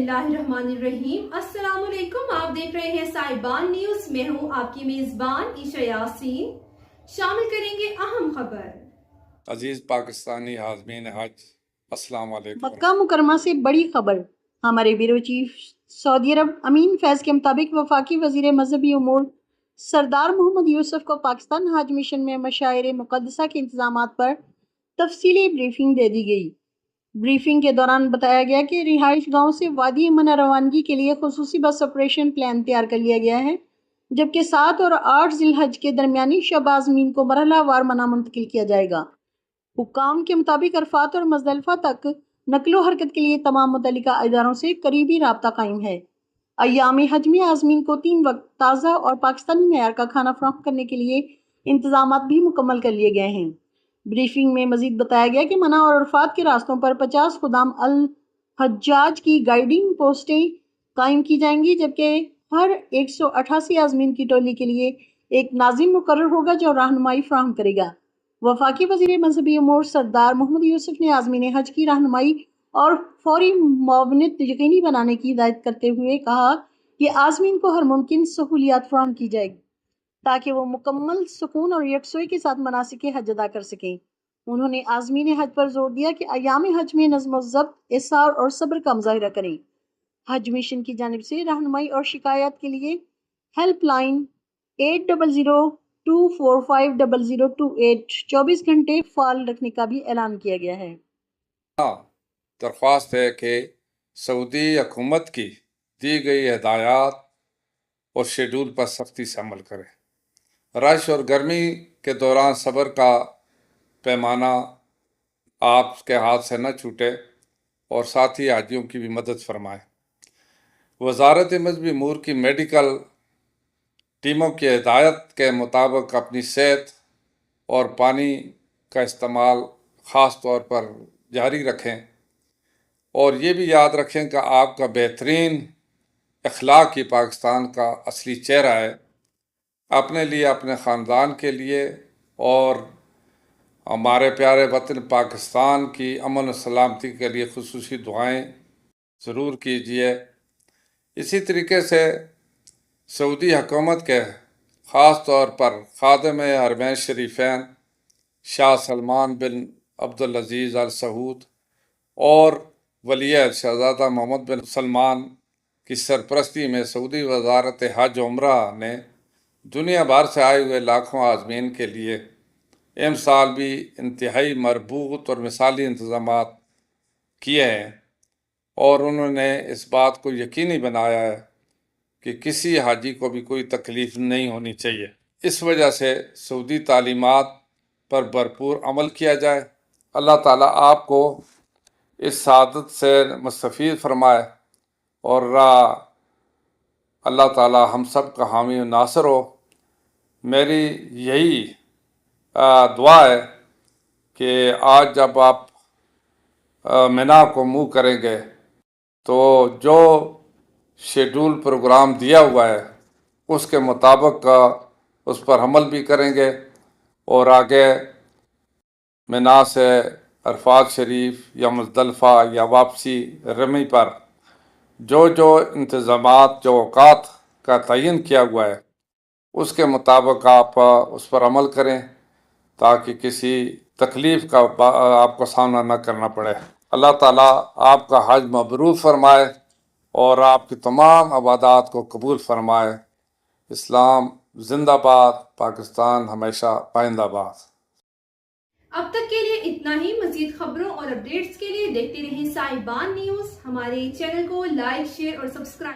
बिस्मिल्लाहिर्रहमानिर्रहीम। अस्सलाम वालेकुम। आप देख रहे हैं साहिबान न्यूज। मैं हूं आपकी मेजबान ईशा यासीन। शामिल करेंगे अहम खबर। अजीज पाकिस्तानी हाज़मीन हज, अस्सलाम वालेकुम। मक्का मुकरमा से बड़ी खबर। हमारे ब्यूरो चीफ सऊदी अरब अमीन फैज के मुताबिक वफाकी वजीर मजहबी उमूर सरदार मोहम्मद यूसुफ को पाकिस्तान हज मिशन में मशाइर मुक़द्दसा के इंतजामात पर तफसीली ब्रीफिंग दे दी गई। ब्रीफिंग के दौरान बताया गया कि रिहाइश गांव से वादी मना रवानगी के लिए खुसूसी बस ऑपरेशन प्लान तैयार कर लिया गया है, जबकि 7 और 8 जिलहज के दरमियानी शब आज़मीन को मरहलावार मना मुंतकिल किया जाएगा। हुक्काम के मुताबिक अरफात और मुज़दलिफ़ा तक नकलो हरकत के लिए तमाम मुतल्लिका इदारों से करीबी राब्ता कायम है। अय्याम हज में आज़मीन को 3 वक्त ताज़ा और पाकिस्तानी मेयार का खाना फराहम करने के लिए इंतजामात भी मुकम्मल कर लिए गए हैं। ब्रीफिंग में मजीद बताया गया कि मना और अरफात के रास्तों पर 50 खुदाम अल हज्जाज की गाइडिंग पोस्टें कायम की जाएंगी, जबकि हर 188 आज़मीन की टोली के लिए एक नाजिम मुकर्रर होगा जो रहनुमाई फराहम करेगा। वफाकी वज़ीर मजहबी उमूर सरदार मोहम्मद यूसुफ ने आज़मीन हज की रहनुमाई और फौरी मुआवनत यकीनी बनाने की हिदायत करते हुए कहा कि आज़मीन को हर मुमकिन सहूलियात फराहम की जाएगी ताकि वो मुकम्मल सुकून और यकसोई के साथ मनासिक हज अदा कर सकें। उन्होंने आज़मीन हज पर जोर दिया कि अय्याम हज में नज़्म ज़ब्त, इसार और सब्र का मुज़ाहिरा करें। हज मिशन की जानिब से रहनुमाई और शिकायत के लिए हेल्पलाइन 8002450028 24 घंटे फाल रखने का भी ऐलान किया गया है। दरख्वास्त है कि सऊदी हुकूमत की दी गई हिदायत और शेड्यूल पर सख्ती से अमल करें। रश और गर्मी के दौरान सब्र का पैमाना आपके हाथ से न छूटे और साथ ही हाजियों की भी मदद फरमाएं। वज़ारत मजहबी उमूर की मेडिकल टीमों की हिदायत के मुताबिक अपनी सेहत और पानी का इस्तेमाल ख़ास तौर पर जारी रखें और ये भी याद रखें कि आपका बेहतरीन अखलाक ही पाकिस्तान का असली चेहरा है। अपने लिए, अपने ख़ानदान के लिए और हमारे प्यारे वतन पाकिस्तान की अमन और सलामती के लिए खुसूसी दुआएं ज़रूर कीजिए। इसी तरीके से सऊदी हुकूमत के ख़ास तौर पर खादिम हरमैन शरीफैन शाह सलमान बिन अब्दुल अज़ीज़ अल सऊद और वलीअहद शहज़ादा मोहम्मद बिन सलमान की सरपरस्ती में सऊदी वज़ारत हज उम्रा ने दुनिया भर से आए हुए लाखों आज़मीन के लिए इमसाल भी इंतहाई मरबूत और मिसाली इंतज़ामात किए हैं और उन्होंने इस बात को यकीनी बनाया है कि किसी हाजी को भी कोई तकलीफ़ नहीं होनी चाहिए। इस वजह से सऊदी तालीमात पर भरपूर अमल किया जाए। अल्लाह ताला आपको इस सादत से मुस्तफ़ीद फरमाए और अल्लाह ताला हम सब का हामी और नासर हो। मेरी यही दुआ है कि आज जब आप मिना को मुँह करेंगे तो जो शेड्यूल प्रोग्राम दिया हुआ है उसके मुताबिक उस पर अमल भी करेंगे और आगे मिना से अरफात शरीफ या मुज़दलिफ़ा या वापसी रमी पर जो जो इंतज़ामात जो औकात का तयन किया हुआ है उसके मुताबिक आप उस पर अमल करें ताकि किसी तकलीफ़ का आपको सामना न करना पड़े। अल्लाह ताला आपका हज मबरूर फरमाए और आपकी तमाम इबादत को कबूल फरमाए। इस्लाम जिंदाबाद, पाकिस्तान हमेशा पाइंदाबाद। अब तक के लिए इतना ही। मजीद खबरों और अपडेट्स के लिए देखते रहें साहिबान न्यूज। हमारे चैनल को लाइक, शेयर और सब्सक्राइब